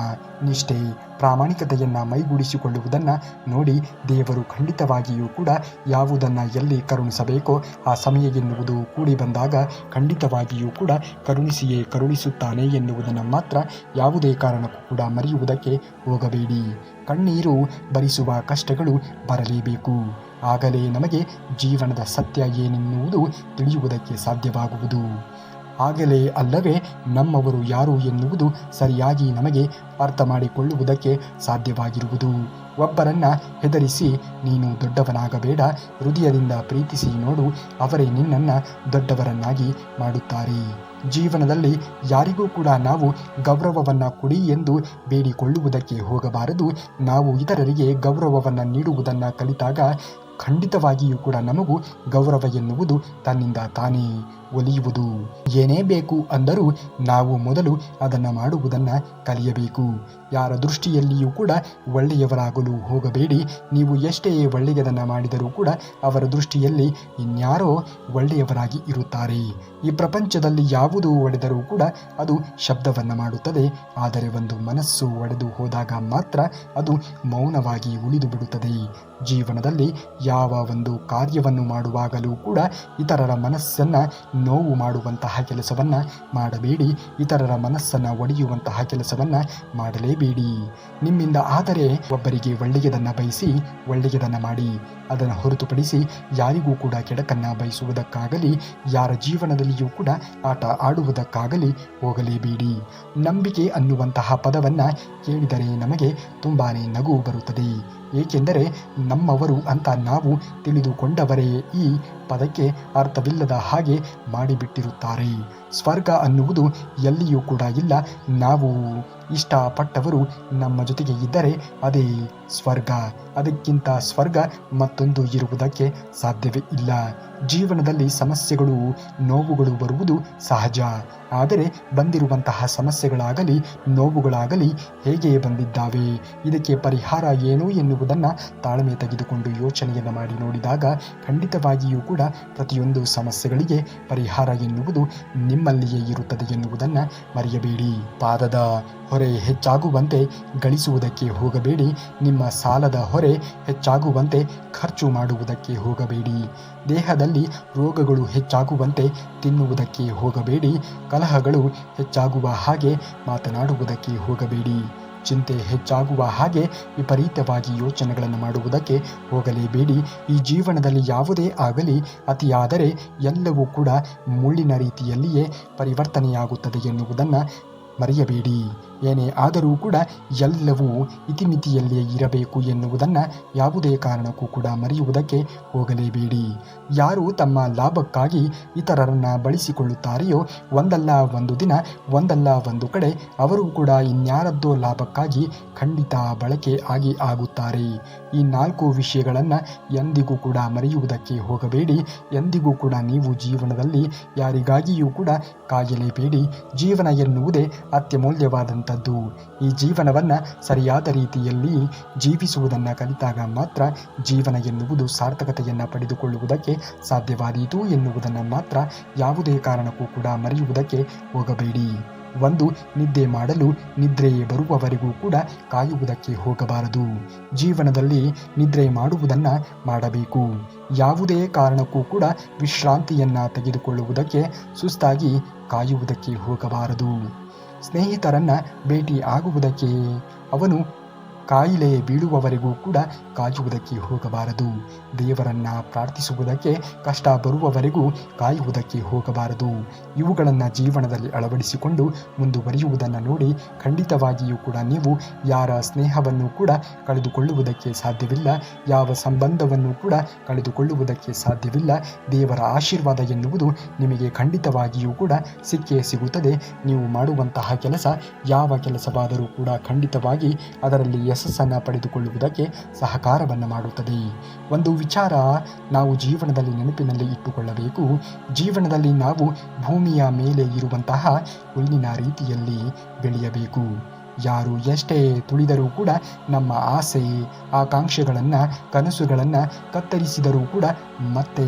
ನಿಷ್ಠೆ, ಪ್ರಾಮಾಣಿಕತೆಯನ್ನು ಮೈಗೂಡಿಸಿಕೊಳ್ಳುವುದನ್ನು ನೋಡಿ. ದೇವರು ಖಂಡಿತವಾಗಿಯೂ ಕೂಡ ಯಾವುದನ್ನು ಎಲ್ಲಿ ಕರುಣಿಸಬೇಕೋ ಆ ಸಮಯ ಎನ್ನುವುದು ಕೂಡಿ ಬಂದಾಗ ಖಂಡಿತವಾಗಿಯೂ ಕೂಡ ಕರುಣಿಸಿಯೇ ಕರುಣಿಸುತ್ತಾನೆ ಎನ್ನುವುದನ್ನು ಮಾತ್ರ ಯಾವುದೇ ಕಾರಣಕ್ಕೂ ಕೂಡ ಮರೆಯುವುದಕ್ಕೆ ಹೋಗಬೇಡಿ. ಕಣ್ಣೀರು ಭರಿಸುವ ಕಷ್ಟಗಳು ಬರಲೇಬೇಕು. ಆಗಲೇ ನಮಗೆ ಜೀವನದ ಸತ್ಯ ಏನೆನ್ನುವುದು ತಿಳಿಯುವುದಕ್ಕೆ ಸಾಧ್ಯವಾಗುವುದು. ಆಗಲೇ ಅಲ್ಲವೇ ನಮ್ಮವರು ಯಾರು ಎನ್ನುವುದು ಸರಿಯಾಗಿ ನಮಗೆ ಅರ್ಥ ಮಾಡಿಕೊಳ್ಳುವುದಕ್ಕೆ ಸಾಧ್ಯವಾಗಿರುವುದು. ಒಬ್ಬರನ್ನು ಹೆದರಿಸಿ ನೀನು ದೊಡ್ಡವನಾಗಬೇಡ. ಹೃದಯದಿಂದ ಪ್ರೀತಿಸಿ ನೋಡು, ಅವರೇ ನಿನ್ನನ್ನು ದೊಡ್ಡವರನ್ನಾಗಿ ಮಾಡುತ್ತಾರೆ. ಜೀವನದಲ್ಲಿ ಯಾರಿಗೂ ಕೂಡ ನಾವು ಗೌರವವನ್ನು ಕೊಡಿ ಎಂದು ಬೇಡಿಕೊಳ್ಳುವುದಕ್ಕೆ ಹೋಗಬಾರದು. ನಾವು ಇತರರಿಗೆ ಗೌರವವನ್ನು ನೀಡುವುದನ್ನು ಕಲಿತಾಗ ಖಂಡಿತವಾಗಿಯೂ ಕೂಡ ನಮಗೂ ಗೌರವ ಎನ್ನುವುದು ತನ್ನಿಂದ ತಾನೇ ಒಲಿಯುವುದು. ಏನೇ ಬೇಕು ಅಂದರೂ ನಾವು ಮೊದಲು ಅದನ್ನು ಮಾಡುವುದನ್ನು ಕಲಿಯಬೇಕು. ಯಾರ ದೃಷ್ಟಿಯಲ್ಲಿಯೂ ಕೂಡ ಒಳ್ಳೆಯವರಾಗಲು ಹೋಗಬೇಡಿ. ನೀವು ಎಷ್ಟೇ ಒಳ್ಳೆಯದನ್ನು ಮಾಡಿದರೂ ಕೂಡ ಅವರ ದೃಷ್ಟಿಯಲ್ಲಿ ಇನ್ಯಾರೋ ಒಳ್ಳೆಯವರಾಗಿ ಇರುತ್ತಾರೆ. ಈ ಪ್ರಪಂಚದಲ್ಲಿ ಯಾವುದು ಒಡೆದರೂ ಕೂಡ ಅದು ಶಬ್ದವನ್ನು ಮಾಡುತ್ತದೆ. ಆದರೆ ಒಂದು ಮನಸ್ಸು ಒಡೆದು ಹೋದಾಗ ಮಾತ್ರ ಅದು ಮೌನವಾಗಿ ಉಳಿದು ಬಿಡುತ್ತದೆ. ಜೀವನದಲ್ಲಿ ಯಾವ ಒಂದು ಕಾರ್ಯವನ್ನು ಮಾಡುವಾಗಲೂ ಕೂಡ ಇತರರ ಮನಸ್ಸನ್ನು ನೋವು ಮಾಡುವಂತಹ ಕೆಲಸವನ್ನು ಮಾಡಬೇಡಿ. ಇತರರ ಮನಸ್ಸನ್ನು ಒಡೆಯುವಂತಹ ಕೆಲಸವನ್ನು ಮಾಡಲೇಬೇಡಿ. ನಿಮ್ಮಿಂದ ಆದರೆ ಒಬ್ಬರಿಗೆ ಒಳ್ಳೆಯದನ್ನು ಬಯಸಿ ಒಳ್ಳೆಯದನ್ನು ಮಾಡಿ. ಅದನ್ನು ಹೊರತುಪಡಿಸಿ ಯಾರಿಗೂ ಕೂಡ ಕೆಡಕನ್ನು ಬಯಸುವುದಕ್ಕಾಗಲಿ ಯಾರ ಜೀವನದಲ್ಲಿಯೂ ಕೂಡ ಆಟ ಆಡುವುದಕ್ಕಾಗಲಿ ಹೋಗಲೇಬೇಡಿ. ನಂಬಿಕೆ ಅನ್ನುವಂತಹ ಪದವನ್ನು ಕೇಳಿದರೆ ನಮಗೆ ತುಂಬಾ ನಗು ಬರುತ್ತದೆ. ಏಕೆಂದರೆ ನಮ್ಮವರು ಅಂತ ನಾವು ತಿಳಿದುಕೊಂಡವರೇ ಈ ಪದಕ್ಕೆ ಅರ್ಥವಿಲ್ಲದ ಹಾಗೆ ಮಾಡಿಬಿಟ್ಟಿರುತ್ತಾರೆ. ಸ್ವರ್ಗ ಅನ್ನುವುದು ಎಲ್ಲಿಯೂ ಕೂಡ ಇಲ್ಲ. ನಾವು ಇಷ್ಟಪಟ್ಟವರು ನಮ್ಮ ಜೊತೆಗೆ ಇದ್ದರೆ ಅದೇ ಸ್ವರ್ಗ. ಅದಕ್ಕಿಂತ ಸ್ವರ್ಗ ಮತ್ತೊಂದು ಇರುವುದಕ್ಕೆ ಸಾಧ್ಯವೇ ಇಲ್ಲ. ಜೀವನದಲ್ಲಿ ಸಮಸ್ಯೆಗಳು, ನೋವುಗಳು ಬರುವುದು ಸಹಜ. ಆದರೆ ಬಂದಿರುವಂತಹ ಸಮಸ್ಯೆಗಳಾಗಲಿ ನೋವುಗಳಾಗಲಿ ಹೇಗೆ ಬಂದಿದ್ದಾವೆ, ಇದಕ್ಕೆ ಪರಿಹಾರ ಏನು ಎನ್ನುವುದನ್ನು ತಾಳ್ಮೆ ತೆಗೆದುಕೊಂಡು ಯೋಚನೆಯನ್ನು ಮಾಡಿ ನೋಡಿದಾಗ ಖಂಡಿತವಾಗಿಯೂ ಕೂಡ ಪ್ರತಿಯೊಂದು ಸಮಸ್ಯೆಗಳಿಗೆ ಪರಿಹಾರ ಎನ್ನುವುದು ನಿಮ್ಮಲ್ಲಿಯೇ ಇರುತ್ತದೆ ಎನ್ನುವುದನ್ನು ಮರೆಯಬೇಡಿ. ಪಾದದ ಹೊರೆ ಹೆಚ್ಚಾಗುವಂತೆ ಗಳಿಸುವುದಕ್ಕೆ ಹೋಗಬೇಡಿ. ನಿಮ್ಮ ಸಾಲದ ಹೊರೆ ಹೆಚ್ಚಾಗುವಂತೆ ಖರ್ಚು ಮಾಡುವುದಕ್ಕೆ ಹೋಗಬೇಡಿ. ದೇಹದಲ್ಲಿ ರೋಗಗಳು ಹೆಚ್ಚಾಗುವಂತೆ ತಿನ್ನುವುದಕ್ಕೆ ಹೋಗಬೇಡಿ. ಕಲಹಗಳು ಹೆಚ್ಚಾಗುವ ಹಾಗೆ ಮಾತನಾಡುವುದಕ್ಕೆ ಹೋಗಬೇಡಿ. ಚಿಂತೆ ಹೆಚ್ಚಾಗುವ ಹಾಗೆ ವಿಪರೀತವಾಗಿ ಯೋಚನೆಗಳನ್ನು ಮಾಡುವುದಕ್ಕೆ ಹೋಗಲೇಬೇಡಿ. ಈ ಜೀವನದಲ್ಲಿ ಯಾವುದೇ ಆಗಲಿ ಅತಿಯಾದರೆ ಎಲ್ಲವೂ ಕೂಡ ಮುಳ್ಳಿನ ರೀತಿಯಲ್ಲಿಯೇ ಪರಿವರ್ತನೆಯಾಗುತ್ತದೆ ಎನ್ನುವುದನ್ನು ಮರೆಯಬೇಡಿ. ಏನೇ ಆದರೂ ಕೂಡ ಎಲ್ಲವೂ ಇತಿಮಿತಿಯಲ್ಲಿಯೇ ಇರಬೇಕು ಎನ್ನುವುದನ್ನು ಯಾವುದೇ ಕಾರಣಕ್ಕೂ ಕೂಡ ಮರೆಯುವುದಕ್ಕೆ ಹೋಗಲೇಬೇಡಿ. ಯಾರು ತಮ್ಮ ಲಾಭಕ್ಕಾಗಿ ಇತರರನ್ನು ಬಳಸಿಕೊಳ್ಳುತ್ತಾರೆಯೋ ಒಂದಲ್ಲ ಒಂದು ದಿನ ಒಂದಲ್ಲ ಒಂದು ಕಡೆ ಅವರು ಕೂಡ ಇನ್ಯಾರದ್ದೋ ಲಾಭಕ್ಕಾಗಿ ಖಂಡಿತ ಬಳಕೆ ಆಗುತ್ತಾರೆ. ಈ 4 ವಿಷಯಗಳನ್ನು ಎಂದಿಗೂ ಕೂಡ ಮರೆಯುವುದಕ್ಕೆ ಹೋಗಬೇಡಿ. ಎಂದಿಗೂ ಕೂಡ ನೀವು ಜೀವನದಲ್ಲಿ ಯಾರಿಗಾಗಿಯೂ ಕೂಡ ಕಾಯಲೇಬೇಡಿ. ಜೀವನ ಎನ್ನುವುದೇ ಅತ್ಯಮೂಲ್ಯವಾದಂಥ ಈ ಜೀವನವನ್ನು ಸರಿಯಾದ ರೀತಿಯಲ್ಲಿ ಜೀವಿಸುವುದನ್ನು ಕಲಿತಾಗ ಮಾತ್ರ ಜೀವನ ಎನ್ನುವುದು ಸಾರ್ಥಕತೆಯನ್ನು ಪಡೆದುಕೊಳ್ಳುವುದಕ್ಕೆ ಸಾಧ್ಯವಾದೀತು ಎನ್ನುವುದನ್ನು ಮಾತ್ರ ಯಾವುದೇ ಕಾರಣಕ್ಕೂ ಕೂಡ ಮರೆಯುವುದಕ್ಕೆ ಹೋಗಬೇಡಿ. ಒಂದು, ನಿದ್ದೆ ಮಾಡಲು ನಿದ್ರೆ ಬರುವವರೆಗೂ ಕೂಡ ಕಾಯುವುದಕ್ಕೆ ಹೋಗಬಾರದು. ಜೀವನದಲ್ಲಿ ನಿದ್ರೆ ಮಾಡುವುದನ್ನು ಮಾಡಬೇಕು. ಯಾವುದೇ ಕಾರಣಕ್ಕೂ ಕೂಡ ವಿಶ್ರಾಂತಿಯನ್ನು ತೆಗೆದುಕೊಳ್ಳುವುದಕ್ಕೆ ಸುಸ್ತಾಗಿ ಕಾಯುವುದಕ್ಕೆ ಹೋಗಬಾರದು. ಸ್ನೇಹಿತರನ್ನು ಭೇಟಿ ಆಗುವುದಕ್ಕೆ ಅವನು ಕಾಯಿಲೆ ಬೀಳುವವರೆಗೂ ಕೂಡ ಕಾಯುವುದಕ್ಕೆ ಹೋಗಬಾರದು. ದೇವರನ್ನು ಪ್ರಾರ್ಥಿಸುವುದಕ್ಕೆ ಕಷ್ಟ ಬರುವವರೆಗೂ ಕಾಯುವುದಕ್ಕೆ ಹೋಗಬಾರದು. ಇವುಗಳನ್ನು ಜೀವನದಲ್ಲಿ ಅಳವಡಿಸಿಕೊಂಡು ಮುಂದುವರಿಯುವುದನ್ನು ನೋಡಿ ಖಂಡಿತವಾಗಿಯೂ ಕೂಡ ನೀವು ಯಾರ ಸ್ನೇಹವನ್ನು ಕೂಡ ಕಳೆದುಕೊಳ್ಳುವುದಕ್ಕೆ ಸಾಧ್ಯವಿಲ್ಲ. ಯಾವ ಸಂಬಂಧವನ್ನು ಕೂಡ ಕಳೆದುಕೊಳ್ಳುವುದಕ್ಕೆ ಸಾಧ್ಯವಿಲ್ಲ. ದೇವರ ಆಶೀರ್ವಾದ ಎನ್ನುವುದು ನಿಮಗೆ ಖಂಡಿತವಾಗಿಯೂ ಕೂಡ ಸಿಕ್ಕೇ ಸಿಗುತ್ತದೆ. ನೀವು ಮಾಡುವಂತಹ ಕೆಲಸ ಯಾವ ಕೆಲಸವಾದರೂ ಕೂಡ ಖಂಡಿತವಾಗಿ ಅದರಲ್ಲಿ ಯಶಸ್ಸನ್ನು ಪಡೆದುಕೊಳ್ಳುವುದಕ್ಕೆ ಸಹಕಾರವನ್ನು ಮಾಡುತ್ತದೆ. ಒಂದು ವಿಚಾರ ನಾವು ಜೀವನದಲ್ಲಿ ನೆನಪಿನಲ್ಲಿ ಇಟ್ಟುಕೊಳ್ಳಬೇಕು. ಜೀವನದಲ್ಲಿ ನಾವು ಭೂಮಿಯ ಮೇಲೆ ಇರುವಂತಹ ಹುಲ್ಲಿನ ರೀತಿಯಲ್ಲಿ ಬೆಳೆಯಬೇಕು. ಯಾರು ಎಷ್ಟೇ ತುಳಿದರೂ ಕೂಡ ನಮ್ಮ ಆಸೆ ಆಕಾಂಕ್ಷೆಗಳನ್ನು ಕನಸುಗಳನ್ನು ಕತ್ತರಿಸಿದರೂ ಕೂಡ ಮತ್ತೆ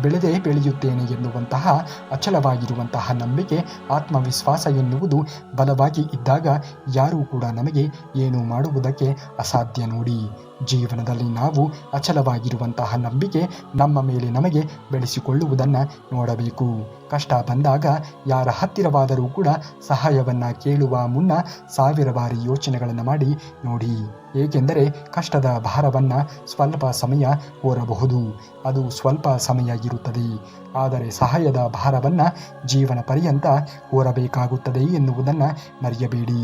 ಬೆಳೆಯುತ್ತೇನೆ ಎನ್ನುವಂತಹ ಅಚಲವಾಗಿರುವಂತಹ ನಂಬಿಕೆ ಆತ್ಮವಿಶ್ವಾಸ ಎನ್ನುವುದು ಬಲವಾಗಿ ಇದ್ದಾಗ ಯಾರೂ ಕೂಡ ನಮಗೆ ಏನು ಮಾಡುವುದಕ್ಕೆ ಅಸಾಧ್ಯ ನೋಡಿ. ಜೀವನದಲ್ಲಿ ನಾವು ಅಚಲವಾಗಿರುವಂತಹ ನಂಬಿಕೆ ನಮ್ಮ ಮೇಲೆ ನಮಗೆ ಬೆಳೆಸಿಕೊಳ್ಳುವುದನ್ನು ನೋಡಬೇಕು. ಕಷ್ಟ ಬಂದಾಗ ಯಾರ ಹತ್ತಿರವಾದರೂ ಕೂಡ ಸಹಾಯವನ್ನು ಕೇಳುವ ಮುನ್ನ 1000 ಬಾರಿ ಯೋಚನೆಗಳನ್ನು ಮಾಡಿ ನೋಡಿ. ಏಕೆಂದರೆ ಕಷ್ಟದ ಭಾರವನ್ನು ಸ್ವಲ್ಪ ಸಮಯ ಹೊರಬಹುದು, ಅದು ಸ್ವಲ್ಪ ಸಮಯ ಇರುತ್ತದೆ. ಆದರೆ ಸಹಾಯದ ಭಾರವನ್ನು ಜೀವನ ಪರ್ಯಂತ ಹೊರಬೇಕಾಗುತ್ತದೆ ಎನ್ನುವುದನ್ನು ಮರೆಯಬೇಡಿ.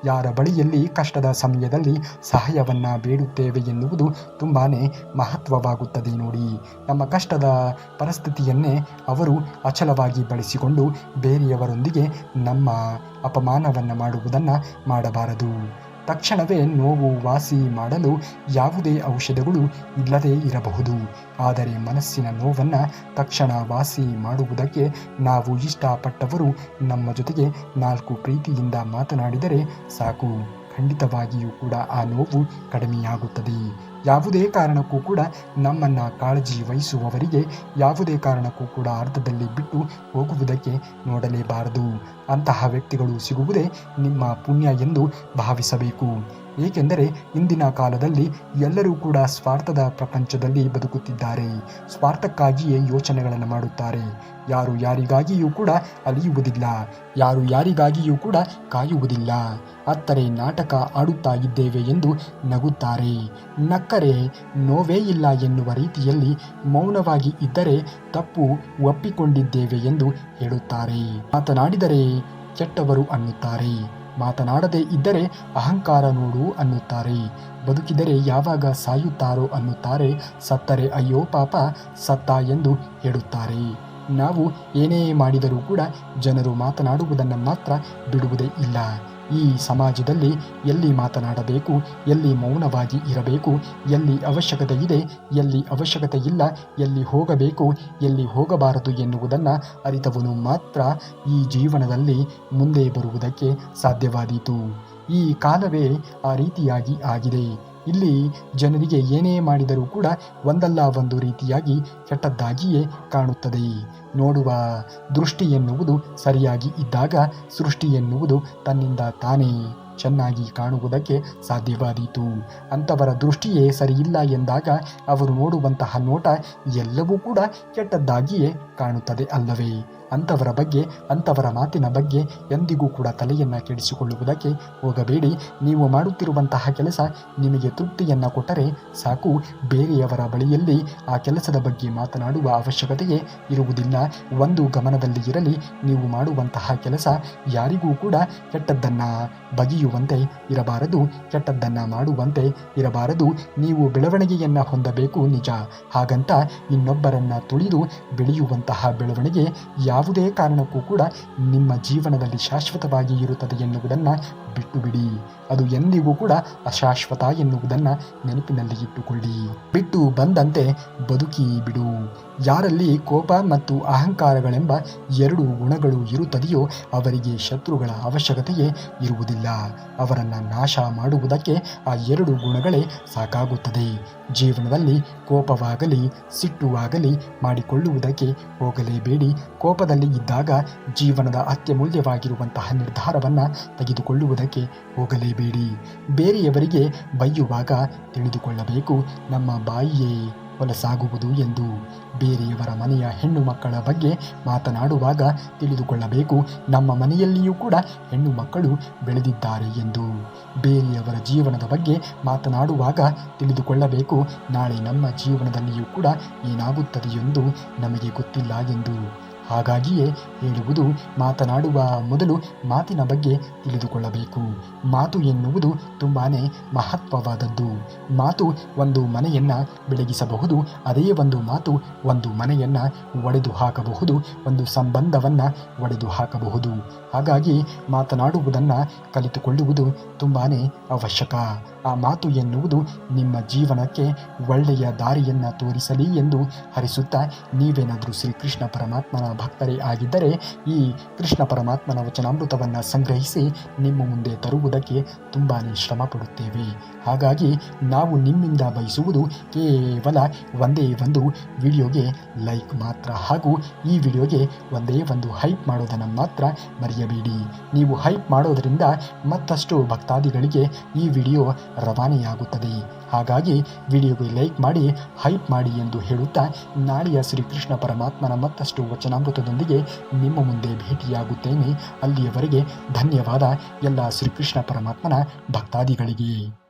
ಯಾರ ಬಳಿಯಲ್ಲಿ ಕಷ್ಟದ ಸಮಯದಲ್ಲಿ ಸಹಾಯವನ್ನು ಬೇಡುತ್ತೇವೆ ಎನ್ನುವುದು ತುಂಬಾ ಮಹತ್ವವಾಗುತ್ತದೆ ನೋಡಿ. ನಮ್ಮ ಕಷ್ಟದ ಪರಿಸ್ಥಿತಿಯನ್ನೇ ಅವರು ಅಚಲವಾಗಿ ಬಳಸಿಕೊಂಡು ಬೇರೆಯವರೊಂದಿಗೆ ನಮ್ಮ ಅಪಮಾನವನ್ನು ಮಾಡುವುದನ್ನು ಮಾಡಬಾರದು. ತಕ್ಷಣವೇ ನೋವು ವಾಸಿ ಮಾಡಲು ಯಾವುದೇ ಔಷಧಗಳು ಇಲ್ಲದೇ ಇರಬಹುದು. ಆದರೆ ಮನಸ್ಸಿನ ನೋವನ್ನು ತಕ್ಷಣ ವಾಸಿ ಮಾಡುವುದಕ್ಕೆ ನಾವು ಇಷ್ಟಪಟ್ಟವರು ನಮ್ಮ ಜೊತೆಗೆ 4 ಪ್ರೀತಿಯಿಂದ ಮಾತನಾಡಿದರೆ ಸಾಕು. ಖಂಡಿತವಾಗಿಯೂ ಕೂಡ ಆ ನೋವು ಕಡಿಮೆಯಾಗುತ್ತದೆ. ಯಾವುದೇ ಕಾರಣಕ್ಕೂ ಕೂಡ ನಮ್ಮನ್ನು ಕಾಳಜಿ ವಹಿಸುವವರಿಗೆ ಯಾವುದೇ ಕಾರಣಕ್ಕೂ ಕೂಡ ಅರ್ಧದಲ್ಲಿ ಬಿಟ್ಟು ಹೋಗುವುದಕ್ಕೆ ನೋಡಲೇಬಾರದು. ಅಂತಹ ವ್ಯಕ್ತಿಗಳು ಸಿಗುವುದೇ ನಿಮ್ಮ ಪುಣ್ಯ ಎಂದು ಭಾವಿಸಬೇಕು. ಏಕೆಂದರೆ ಇಂದಿನ ಕಾಲದಲ್ಲಿ ಎಲ್ಲರೂ ಕೂಡ ಸ್ವಾರ್ಥದ ಪ್ರಪಂಚದಲ್ಲಿ ಬದುಕುತ್ತಿದ್ದಾರೆ. ಸ್ವಾರ್ಥಕ್ಕಾಗಿಯೇ ಯೋಚನೆಗಳನ್ನು ಮಾಡುತ್ತಾರೆ. ಯಾರು ಯಾರಿಗಾಗಿಯೂ ಕೂಡ ಅಲಿಯುವುದಿಲ್ಲ, ಯಾರು ಯಾರಿಗಾಗಿಯೂ ಕೂಡ ಕಾಯುವುದಿಲ್ಲ. ಅತ್ತರೆ ನಾಟಕ ಆಡುತ್ತಾ ಇದ್ದೇವೆ ಎಂದು ನಗುತ್ತಾರೆ. ನಕ್ಕರೆ ನೋವೇ ಇಲ್ಲ ಎನ್ನುವ ರೀತಿಯಲ್ಲಿ ಮೌನವಾಗಿ ಇದ್ದರೆ ತಪ್ಪು ಒಪ್ಪಿಕೊಂಡಿದ್ದೇವೆ ಎಂದು ಹೇಳುತ್ತಾರೆ. ಮಾತನಾಡಿದರೆ ಕೆಟ್ಟವರು ಅನ್ನುತ್ತಾರೆ, ಮಾತನಾಡದೇ ಇದ್ದರೆ ಅಹಂಕಾರ ನೋಡು ಅನ್ನುತ್ತಾರೆ. ಬದುಕಿದರೆ ಯಾವಾಗ ಸಾಯುತ್ತಾರೋ ಅನ್ನುತ್ತಾರೆ. ಸತ್ತರೆ ಅಯ್ಯೋ ಪಾಪ ಸತ್ತ ಎಂದು ಹೇಳುತ್ತಾರೆ. ನಾವು ಏನೇ ಮಾಡಿದರೂ ಕೂಡ ಜನರು ಮಾತನಾಡುವುದನ್ನು ಮಾತ್ರ ಬಿಡುವುದೇ ಇಲ್ಲ. ಈ ಸಮಾಜದಲ್ಲಿ ಎಲ್ಲಿ ಮಾತನಾಡಬೇಕು, ಎಲ್ಲಿ ಮೌನವಾಗಿ ಇರಬೇಕು, ಎಲ್ಲಿ ಅವಶ್ಯಕತೆ ಇದೆ, ಎಲ್ಲಿ ಅವಶ್ಯಕತೆ ಇಲ್ಲ, ಎಲ್ಲಿ ಹೋಗಬೇಕು, ಎಲ್ಲಿ ಹೋಗಬಾರದು ಎನ್ನುವುದನ್ನು ಅರಿತವನು ಮಾತ್ರ ಈ ಜೀವನದಲ್ಲಿ ಮುಂದೆ ಬರುವುದಕ್ಕೆ ಸಾಧ್ಯವಾದೀತು. ಈ ಕಾಲವೇ ಆ ರೀತಿಯಾಗಿ ಆಗಿದೆ. ಇಲ್ಲಿ ಜನರಿಗೆ ಏನೇ ಮಾಡಿದರೂ ಕೂಡ ಒಂದಲ್ಲ ಒಂದು ರೀತಿಯಾಗಿ ಕೆಟ್ಟದ್ದಾಗಿಯೇ ಕಾಣುತ್ತದೆ. ನೋಡುವ ದೃಷ್ಟಿ ಎನ್ನುವುದು ಸರಿಯಾಗಿ ಇದ್ದಾಗ ಸೃಷ್ಟಿ ಎನ್ನುವುದು ತನ್ನಿಂದ ತಾನೇ ಚೆನ್ನಾಗಿ ಕಾಣುವುದಕ್ಕೆ ಸಾಧ್ಯವಾದೀತು. ಅಂಥವರ ದೃಷ್ಟಿಯೇ ಸರಿಯಿಲ್ಲ ಎಂದಾಗ ಅವರು ನೋಡುವಂತಹ ನೋಟ ಎಲ್ಲವೂ ಕೂಡ ಕೆಟ್ಟದ್ದಾಗಿಯೇ ಕಾಣುತ್ತದೆ ಅಲ್ಲವೇ? ಅಂಥವರ ಮಾತಿನ ಬಗ್ಗೆ ಎಂದಿಗೂ ಕೂಡ ತಲೆಯನ್ನು ಕೆಡಿಸಿಕೊಳ್ಳುವುದಕ್ಕೆ ಹೋಗಬೇಡಿ. ನೀವು ಮಾಡುತ್ತಿರುವಂತಹ ಕೆಲಸ ನಿಮಗೆ ತೃಪ್ತಿಯನ್ನು ಕೊಟ್ಟರೆ ಸಾಕು. ಬೇರೆಯವರ ಬಳಿಯಲ್ಲಿ ಆ ಕೆಲಸದ ಬಗ್ಗೆ ಮಾತನಾಡುವ ಅವಶ್ಯಕತೆಯೇ ಇರುವುದಿಲ್ಲ. ಒಂದು ಗಮನದಲ್ಲಿ ಇರಲಿ, ನೀವು ಮಾಡುವಂತಹ ಕೆಲಸ ಯಾರಿಗೂ ಕೂಡ ಕೆಟ್ಟದ್ದನ್ನು ಬಗೆಯುವಂತೆ ಇರಬಾರದು, ಕೆಟ್ಟದ್ದನ್ನು ಮಾಡುವಂತೆ ಇರಬಾರದು. ನೀವು ಬೆಳವಣಿಗೆಯನ್ನು ಹೊಂದಬೇಕು ನಿಜ, ಹಾಗಂತ ಇನ್ನೊಬ್ಬರನ್ನು ತುಳಿದು ಬೆಳೆಯುವಂತಹ ಬೆಳವಣಿಗೆ ಯಾವುದೇ ಕಾರಣಕ್ಕೂ ಕೂಡ ನಿಮ್ಮ ಜೀವನದಲ್ಲಿ ಶಾಶ್ವತವಾಗಿ ಇರುತ್ತದೆ ಎನ್ನುವುದನ್ನು ಬಿಟ್ಟು ಬಿಡಿ. ಅದು ಎಂದಿಗೂ ಕೂಡ ಅಶಾಶ್ವತ ಎನ್ನುವುದನ್ನು ನೆನಪಿನಲ್ಲಿ ಇಟ್ಟುಕೊಳ್ಳಿ. ಬಿಟ್ಟು ಬಂದಂತೆ ಬದುಕಿ ಬಿಡು. ಯಾರಲ್ಲಿ ಕೋಪ ಮತ್ತು ಅಹಂಕಾರಗಳೆಂಬ ಎರಡು ಗುಣಗಳು ಇರುತ್ತದೆಯೋ ಅವರಿಗೆ ಶತ್ರುಗಳ ಅವಶ್ಯಕತೆಯೇ ಇರುವುದಿಲ್ಲ. ಅವರನ್ನು ನಾಶ ಮಾಡುವುದಕ್ಕೆ ಆ ಎರಡು ಗುಣಗಳೇ ಸಾಕಾಗುತ್ತದೆ. ಜೀವನದಲ್ಲಿ ಕೋಪವಾಗಲಿ ಸಿಟ್ಟು ಆಗಲಿ ಮಾಡಿಕೊಳ್ಳುವುದಕ್ಕೆ ಹೋಗಲೇಬೇಡಿ. ಕೋಪದಲ್ಲಿ ಇದ್ದಾಗ ಜೀವನದ ಅತ್ಯಮೂಲ್ಯವಾಗಿರುವಂತಹ ನಿರ್ಧಾರವನ್ನು ತೆಗೆದುಕೊಳ್ಳುವುದಕ್ಕೆ ಹೋಗಲೇಬೇಡಿ. ಬೇರೆಯವರಿಗೆ ಬೈಯುವಾಗ ತಿಳಿದುಕೊಳ್ಳಬೇಕು, ನಮ್ಮ ಬಾಯಿಯೇ ಹೊಲಸಾಗುವುದು ಎಂದು. ಬೇರೆಯವರ ಮನೆಯ ಹೆಣ್ಣು ಮಕ್ಕಳ ಬಗ್ಗೆ ಮಾತನಾಡುವಾಗ ತಿಳಿದುಕೊಳ್ಳಬೇಕು, ನಮ್ಮ ಮನೆಯಲ್ಲಿಯೂ ಕೂಡ ಹೆಣ್ಣು ಮಕ್ಕಳು ಬೆಳೆದಿದ್ದಾರೆ ಎಂದು. ಬೇರೆಯವರ ಜೀವನದ ಬಗ್ಗೆ ಮಾತನಾಡುವಾಗ ತಿಳಿದುಕೊಳ್ಳಬೇಕು, ನಾಳೆ ನಮ್ಮ ಜೀವನದಲ್ಲಿಯೂ ಕೂಡ ಏನಾಗುತ್ತದೆ ಎಂದು ನಮಗೆ ಗೊತ್ತಿಲ್ಲ ಎಂದು. ಹಾಗಾಗಿಯೇ ಹೇಳುವುದು, ಮಾತನಾಡುವ ಮೊದಲು ಮಾತಿನ ಬಗ್ಗೆ ತಿಳಿದುಕೊಳ್ಳಬೇಕು. ಮಾತು ಎನ್ನುವುದು ತುಂಬಾ ಮಹತ್ವವಾದದ್ದು. ಮಾತು ಒಂದು ಮನೆಯನ್ನು ಬೆಳಗಿಸಬಹುದು, ಅದೇ ಒಂದು ಮಾತು ಒಂದು ಮನೆಯನ್ನು ಒಡೆದು ಹಾಕಬಹುದು, ಒಂದು ಸಂಬಂಧವನ್ನು ಒಡೆದು ಹಾಕಬಹುದು. ಹಾಗಾಗಿ ಮಾತನಾಡುವುದನ್ನು ಕಲಿತುಕೊಳ್ಳುವುದು ತುಂಬಾ ಅವಶ್ಯಕ. ಆ ಮಾತು ಎನ್ನುವುದು ನಿಮ್ಮ ಜೀವನಕ್ಕೆ ಒಳ್ಳೆಯ ದಾರಿಯನ್ನು ತೋರಿಸಲಿ ಎಂದು ಹರಿಸುತ್ತಾ, ನೀವೇನಾದರೂ ಶ್ರೀಕೃಷ್ಣ ಪರಮಾತ್ಮನ ಭಕ್ತರೇ ಆಗಿದ್ದರೆ ಈ ಕೃಷ್ಣ ಪರಮಾತ್ಮನ ವಚನಾಮೃತವನ್ನು ಸಂಗ್ರಹಿಸಿ ನಿಮ್ಮ ಮುಂದೆ ತರುವುದಕ್ಕೆ ತುಂಬಾ ಶ್ರಮ ಪಡುತ್ತೇವೆ. ಹಾಗಾಗಿ ನಾವು ನಿಮ್ಮಿಂದ ಬಯಸುವುದು ಕೇವಲ ಒಂದೇ ಒಂದು ವಿಡಿಯೋಗೆ ಲೈಕ್ ಮಾತ್ರ, ಹಾಗೂ ಈ ವಿಡಿಯೋಗೆ ಒಂದೇ ಒಂದು ಹೈಪ್ ಮಾಡೋದನ್ನು ಮಾತ್ರ ಮರೆಯಬೇಡಿ. ನೀವು ಹೈಪ್ ಮಾಡೋದರಿಂದ ಮತ್ತಷ್ಟು ಭಕ್ತಾದಿಗಳಿಗೆ ಈ ವಿಡಿಯೋ ರವಾನೆಯಾಗುತ್ತದೆ. ಹಾಗಾಗಿ ವಿಡಿಯೋಗೆ ಲೈಕ್ ಮಾಡಿ, ಹೈಪ್ ಮಾಡಿ ಎಂದು ಹೇಳುತ್ತಾ, ನಾಳೆಯ ಶ್ರೀಕೃಷ್ಣ ಪರಮಾತ್ಮನ ಮತ್ತಷ್ಟು ವಚನಾಮೃತದೊಂದಿಗೆ ನಿಮ್ಮ ಮುಂದೆ ಭೇಟಿಯಾಗುತ್ತೇನೆ. ಅಲ್ಲಿಯವರೆಗೆ ಧನ್ಯವಾದ ಎಲ್ಲ ಶ್ರೀಕೃಷ್ಣ ಪರಮಾತ್ಮನ ಭಕ್ತಾದಿಗಳಿಗೆ.